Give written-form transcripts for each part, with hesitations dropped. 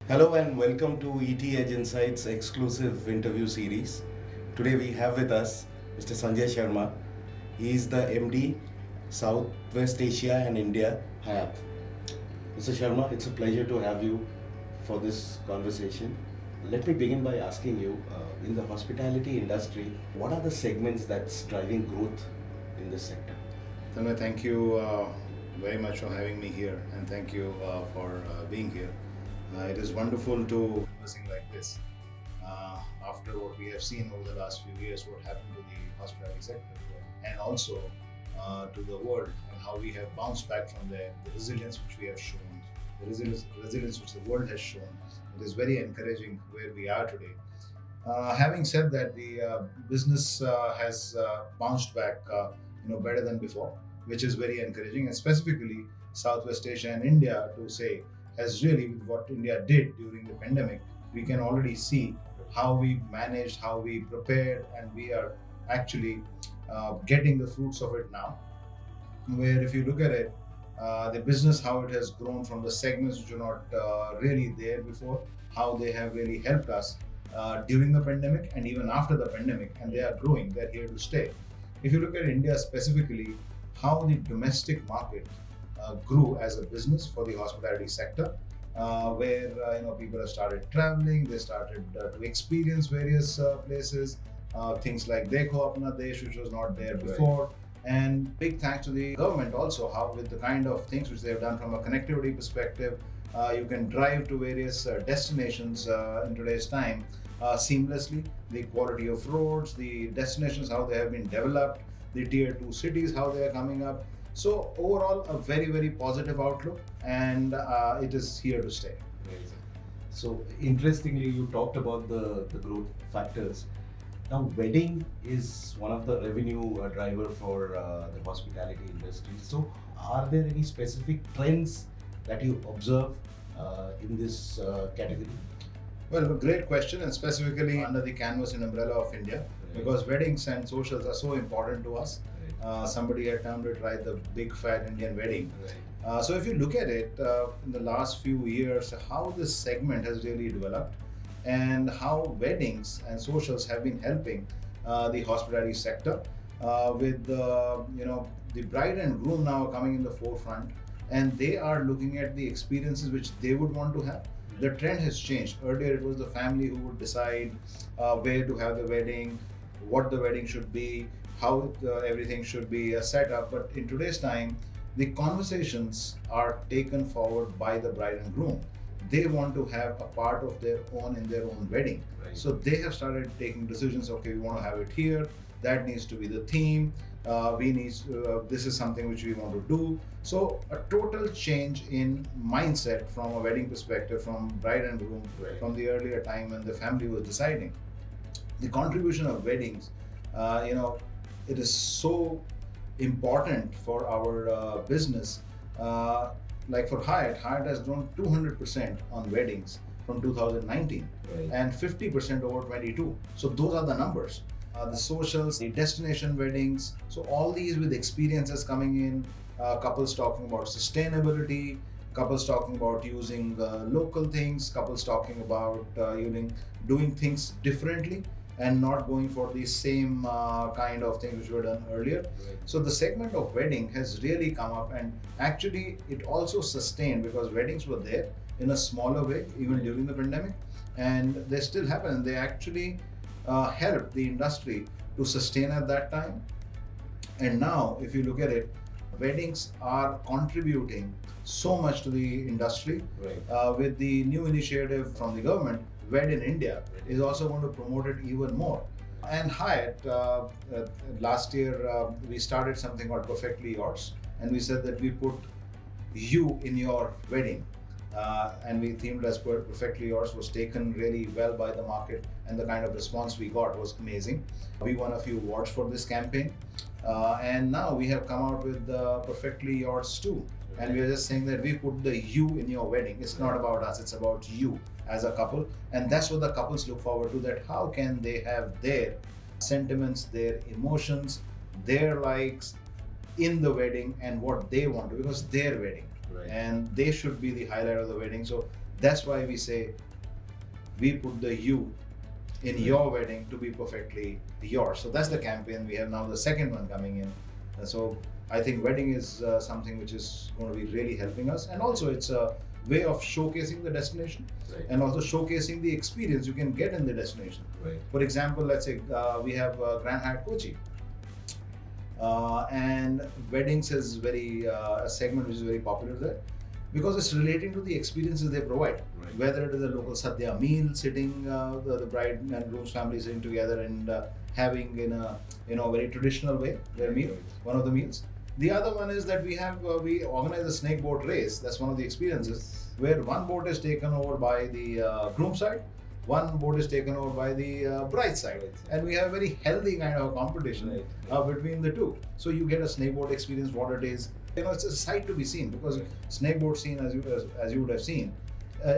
Hello and welcome to ET Edge Insights exclusive interview series. Today we have with us Mr. Sunjae Sharma. He is the MD, Southwest Asia and India, Hyatt. Mr. Sharma, it's a pleasure to have you for this conversation. Let me begin by asking you, in the hospitality industry, what are the segments that's driving growth in this sector? Tanmay, thank you very much for having me here, and thank you for being here. It is wonderful to conversing like this. After what we have seen over the last few years, what happened to the hospitality sector, and also to the world, and how we have bounced back from the resilience which we have shown, the resilience which the world has shown. It is very encouraging where we are today. Having said that, the business has bounced back, better than before, which is very encouraging. And specifically, Southwest Asia and India, to say, has really, with what India did during the pandemic, we can already see how we managed, how we prepared, and we are actually getting the fruits of it now. Where, if you look at it, the business, how it has grown from the segments which were not really there before, how they have really helped us during the pandemic and even after the pandemic, and they are growing, they're here to stay. If you look at India specifically, how the domestic market grew as a business for the hospitality sector, where people have started traveling, they started to experience various places, things like Dekho Apna Desh, which was not there before. Right. And big thanks to the government also, how with the kind of things which they have done from a connectivity perspective, you can drive to various destinations in today's time seamlessly. The quality of roads, the destinations, how they have been developed, the tier 2 cities, how they are coming up. So overall, a very, very positive outlook, and it is here to stay. Amazing. So interestingly, you talked about the growth factors. Now, wedding is one of the revenue driver for the hospitality industry. So, are there any specific trends that you observe in this category? Well, a great question, and specifically under the canvas and umbrella of India, because weddings and socials are so important to us. Somebody had termed it, right, the big fat Indian wedding. So if you look at it in the last few years, how this segment has really developed, and how weddings and socials have been helping the hospitality sector, with the bride and groom now coming in the forefront, and they are looking at the experiences which they would want to have. The trend has changed. Earlier, it was the family who would decide where to have the wedding, what the wedding should be, how everything should be set up. But in today's time, the conversations are taken forward by the bride and groom. They want to have a part of their own in their own wedding. Right. So they have started taking decisions. Okay, we want to have it here. That needs to be the theme. This is something which we want to do. So a total change in mindset from a wedding perspective, from bride and groom, right, from the earlier time when the family was deciding. The contribution of weddings, it is so important for our business. Like for Hyatt has grown 200% on weddings from 2019, right, and 50% over 22. So those are the numbers. The socials, the destination weddings. So all these with experiences coming in, couples talking about sustainability, couples talking about using local things, couples talking about doing things differently and not going for the same kind of things which were done earlier. Right. So the segment of wedding has really come up, and actually it also sustained because weddings were there in a smaller way even during the pandemic, and they still happen, and they actually helped the industry to sustain at that time. And now, if you look at it, weddings are contributing so much to the industry. Right. With the new initiative from the government, Wed in India is also going to promote it even more. And Hyatt, last year, we started something called Perfectly Yours, and we said that we put you in your wedding. And we themed as Perfectly Yours, was taken really well by the market, and the kind of response we got was amazing. We won a few awards for this campaign, and now we have come out with Perfectly Yours too. And we are just saying that we put the you in your wedding. It's not about us, it's about you as a couple. And that's what the couples look forward to, that how can they have their sentiments, their emotions, their likes in the wedding and what they want to, because their wedding. Right. And they should be the highlight of the wedding. So That's why we say we put the you in your wedding to be perfectly yours. So that's the campaign. We have now the second one coming in. So I think wedding is something which is going to be really helping us, and also it's a way of showcasing the destination, Right. and also showcasing the experience you can get in the destination. Right. For example, let's say we have Grand Hyatt Kochi, and weddings is very a segment which is very popular there because it's relating to the experiences they provide. Right. Whether it is a local sadhya meal, sitting the bride and groom's family sitting together and having in a very traditional way their meal, one of the meals. The other one is that we organize a snake boat race. That's one of the experiences where one boat is taken over by the groom side, one boat is taken over by the bride side, and we have a very healthy kind of a competition between the two. So you get a snake boat experience, what it is. It's a sight to be seen because snake boat scene, as you would have seen,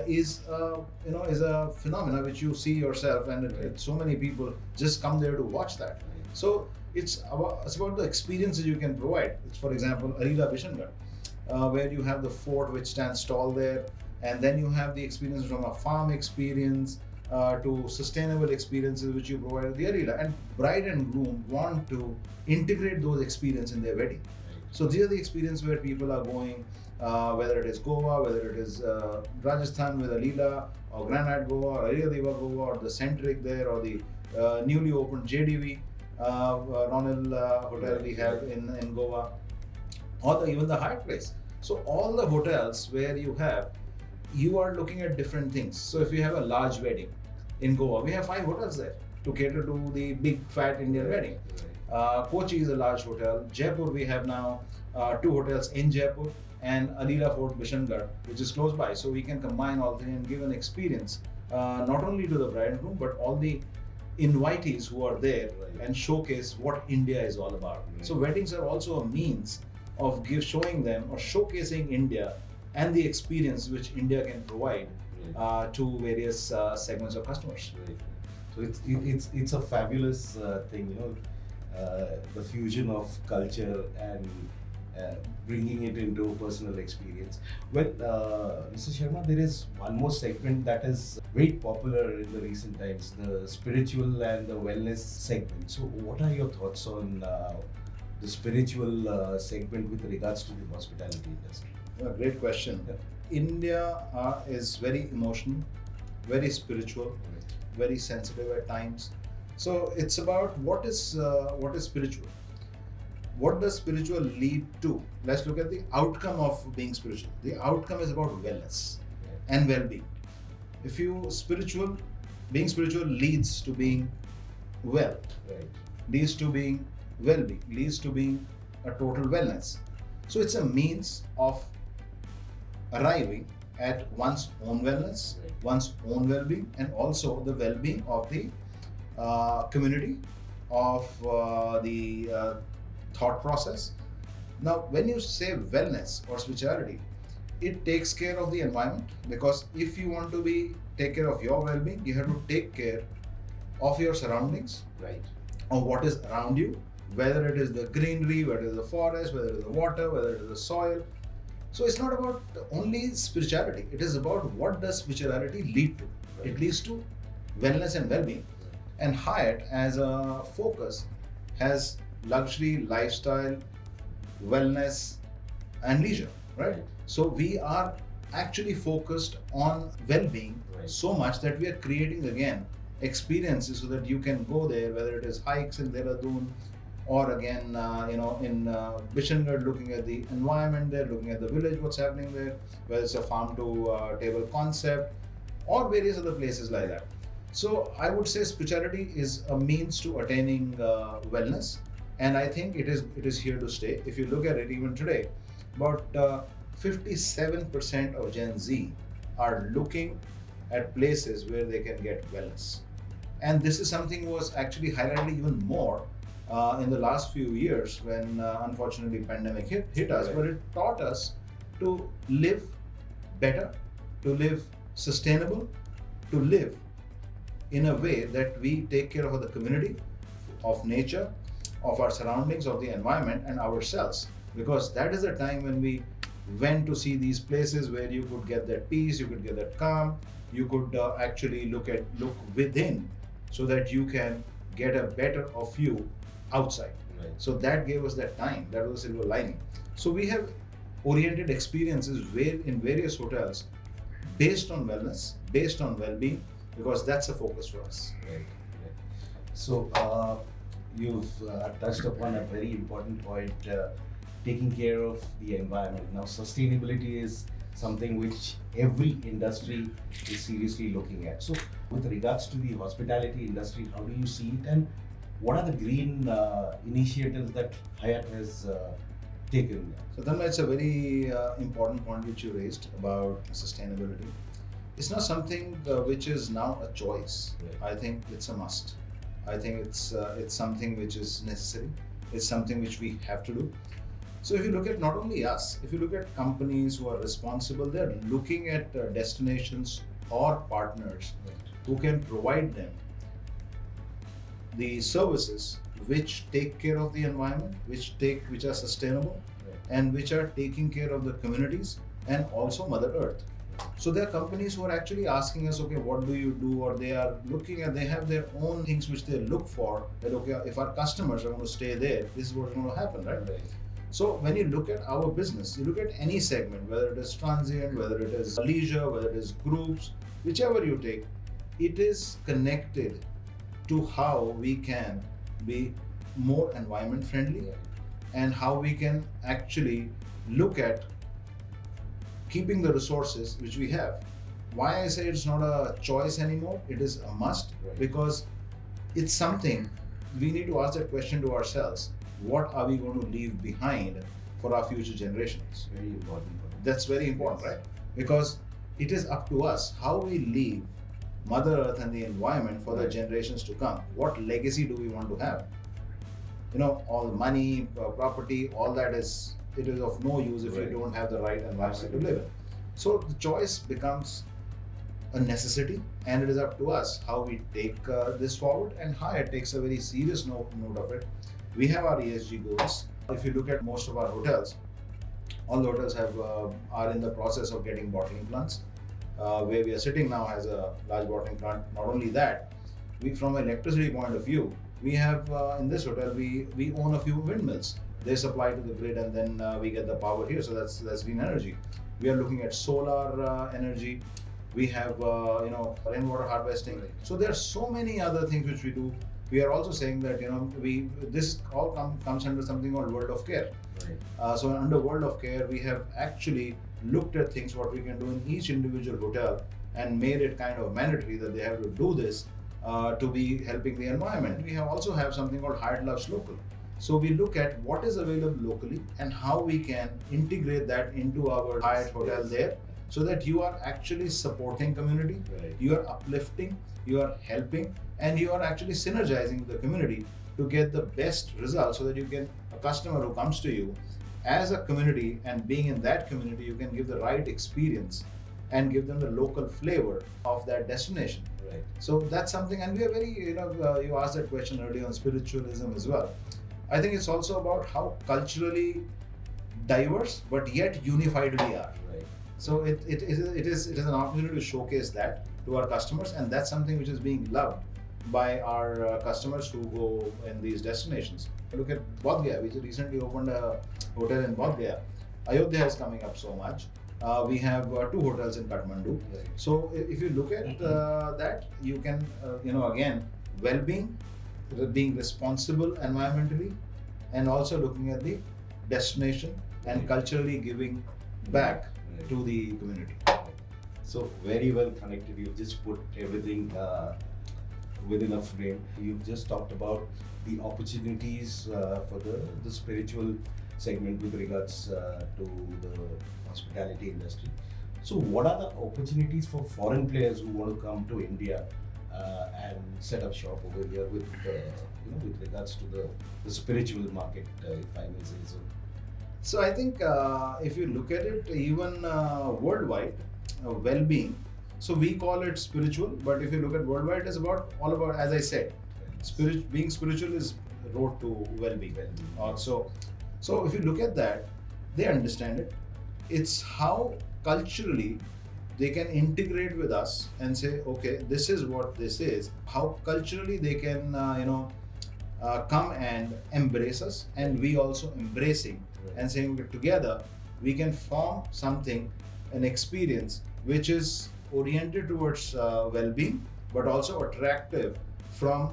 is a phenomena which you see yourself, and so many people just come there to watch that. So it's about the experiences you can provide. It's, for example, Arila Bishangarh, where you have the fort which stands tall there, and then you have the experience from a farm experience to sustainable experiences which you provide at the Arila. And bride and groom want to integrate those experiences in their wedding. So these are the experiences where people are going, whether it is Goa, whether it is Rajasthan with Alila, or Grand Hyatt Goa, or Arila Deva Goa, or the Centric there, or the newly opened JDV Ronald hotel we have in Goa, or even the Hyatt Place. So all the hotels where you are looking at different things. So if you have a large wedding in Goa, we have 5 hotels there to cater to the big fat Indian wedding. Kochi is a large hotel. Jaipur, we have now 2 hotels in Jaipur, and Alila Fort Bishangarh, which is close by. So we can combine all 3 and give an experience not only to the bride and groom, but all the invitees who are there, and showcase what India is all about. So weddings are also a means of showing them or showcasing India and the experience which India can provide to various segments of customers. So it's a fabulous thing, the fusion of culture and bringing it into personal experience. Well, Mr. Sharma, there is one more segment that is very popular in the recent times, the spiritual and the wellness segment. So what are your thoughts on the spiritual segment with regards to the hospitality industry? Great question. India is very emotional, very spiritual, very sensitive at times. So it's about what is spiritual. What does spiritual lead to? Let's look at the outcome of being spiritual. The outcome is about wellness and well-being. If being spiritual leads to being well, leads to being well-being, leads to being a total wellness. So it's a means of arriving at one's own wellness, one's own well-being, and also the well-being of the community, of the thought process. Now, when you say wellness or spirituality, it takes care of the environment, because if you want to take care of your well-being, you have to take care of your surroundings, of what is around you, whether it is the greenery, whether it is the forest, whether it is the water, whether it is the soil. So it's not about only spirituality. It is about what does spirituality lead to. It leads to wellness and well-being. And Hyatt, as a focus, has luxury, lifestyle, wellness, and leisure, right? So we are actually focused on well-being so much that we are creating again experiences so that you can go there, whether it is hikes in Dehradun, or again, in Bishangarh, looking at the environment there, looking at the village, what's happening there, whether it's a farm to table concept, or various other places like that. So I would say spirituality is a means to attaining wellness, and I think it is here to stay. If you look at it even today, about 57% of Gen Z are looking at places where they can get wellness, and this is something was actually highlighted even more in the last few years when unfortunately pandemic hit us, but it taught us to live better, to live sustainable, to live in a way that we take care of the community, of nature, of our surroundings, of the environment, and ourselves, because that is the time when we when to see these places where you could get that peace, you could get that calm, you could actually look within, so that you can get a better of you outside. Right. So that gave us that time. That was a silver lining. So we have oriented experiences in various hotels based on wellness, based on well-being, because that's a focus for us. Right. Right. So you've touched upon a very important point, taking care of the environment. Now, sustainability is something which every industry is seriously looking at. So, with regards to the hospitality industry, how do you see it, and what are the green initiatives that Hyatt has taken? So then it's a very important point which you raised about sustainability. It's not something which is now a choice. Right. I think it's a must. I think it's something which is necessary. It's something which we have to do. So if you look at not only us, if you look at companies who are responsible, they're looking at destinations or partners who can provide them the services which take care of the environment, which are sustainable, and which are taking care of the communities and also Mother Earth. So there are companies who are actually asking us, okay, what do you do? Or they are looking at, they have their own things which they look for. That okay, if our customers are going to stay there, this is what's going to happen, right? So when you look at our business, you look at any segment, whether it is transient, whether it is leisure, whether it is groups, whichever you take, it is connected to how we can be more environment friendly and how we can actually look at keeping the resources which we have. Why I say it's not a choice anymore, it is a must, because it's something we need to ask that question to ourselves. What are we going to leave behind for our future generations? Very important. That's very important, right? Because it is up to us how we leave Mother Earth and the environment for the generations to come. What legacy do we want to have? All money, property, all that is of no use if you don't have the right environment to live in. So the choice becomes a necessity, and it is up to us how we take this forward. And Hyatt takes a very serious note of it. We have our ESG goals. If you look at most of our hotels, all the hotels are in the process of getting bottling plants. Where we are sitting now has a large bottling plant. Not only that, from an electricity point of view, we have in this hotel we own a few windmills. They supply to the grid, and then we get the power here. So that's green energy. We are looking at solar energy. We have rainwater harvesting. So there are so many other things which we do. We are also saying that this all comes under something called World of Care. So under World of Care, we have actually looked at things what we can do in each individual hotel and made it kind of mandatory that they have to do this to be helping the environment. We also have something called Hyatt Loves Local. So we look at what is available locally and how we can integrate that into our Hyatt hotel there, so that you are actually supporting community, you are uplifting, you are helping, and you are actually synergizing with the community to get the best results, so that you can, a customer who comes to you as a community and being in that community, you can give the right experience and give them the local flavor of that destination. So that's something, and we are very, you asked that question earlier on spiritualism as well. I think it's also about how culturally diverse but yet unified we are. So it is an opportunity to showcase that to our customers, and that's something which is being loved by our customers who go in these destinations. Look at Bodh Gaya. We recently opened a hotel in Bodh Gaya. Ayodhya is coming up so much. We have 2 hotels in Kathmandu. So if you look at that, you can, again, well-being, being responsible environmentally, and also looking at the destination and culturally giving back to the community. So very well connected. You've just put everything within a frame. You've just talked about the opportunities for the spiritual segment with regards to the hospitality industry. So what are the opportunities for foreign players who want to come to India and set up shop over here with regards to the spiritual market, if I may say so? So I think if you look at it, even worldwide, well-being. So we call it spiritual, but if you look at worldwide, it's all about, as I said, being spiritual is road to well-being. So if you look at that, they understand it. it's how culturally they can integrate with us and say, okay, this is what this is. How culturally they can, come and embrace us, and we also embracing and saying that together we can form something, an experience which is oriented towards well-being, but also attractive from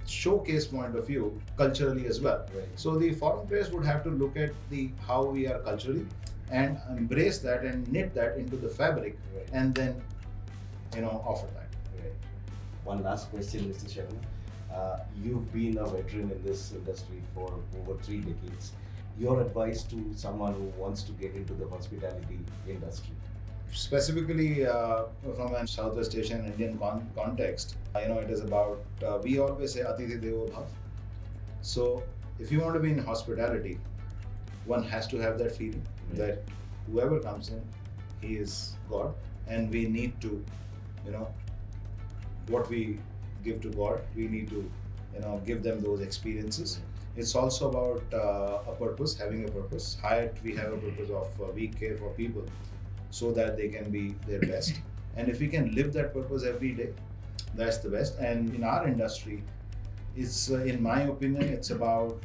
showcase point of view culturally as well. Right. So the foreign players would have to look at the how we are culturally and embrace that and knit that into the fabric, Right. and then offer that. Right. One last question, Mr. Sharma. You've been a veteran in this industry for over 3 decades. Your advice to someone who wants to get into the hospitality industry? Specifically from a Southwest Asian Indian context, it is about, we always say Atithi Devo Bhav. So if you want to be in hospitality, one has to have that feeling that whoever comes in, he is God, and we need to, what we give to God, we need to, give them those experiences. It's also about a purpose, having a purpose. Hyatt, we have a purpose of we care for people so that they can be their best. And if we can live that purpose every day, that's the best. And in our industry, it's in my opinion, it's about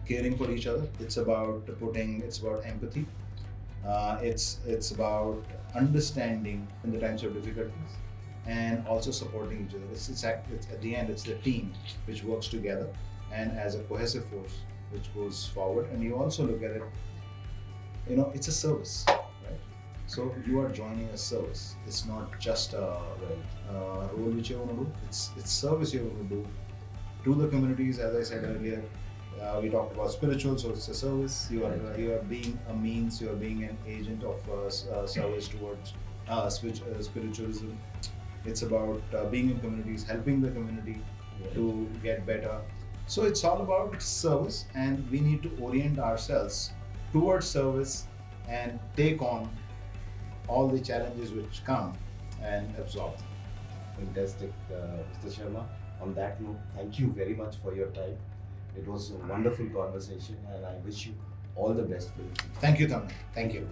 caring for each other. It's about empathy. It's about understanding in the times of difficulties, and also supporting each other. It's at the end, it's the team which works together and as a cohesive force which goes forward. And you also look at it, it's a service, right? So you are joining a service. It's not just a role which you want to do. It's service you want to do to the communities. As I said earlier, we talked about spiritual, so it's a service. You are being a means. You are being an agent of service towards spiritualism. It's about being in communities, helping the community to get better. So it's all about service, and we need to orient ourselves towards service and take on all the challenges which come and absorb them. Fantastic, Mr. Sharma. On that note, thank you very much for your time. It was a wonderful conversation, and I wish you all the best for the future. Thank you, Tamna. Thank you.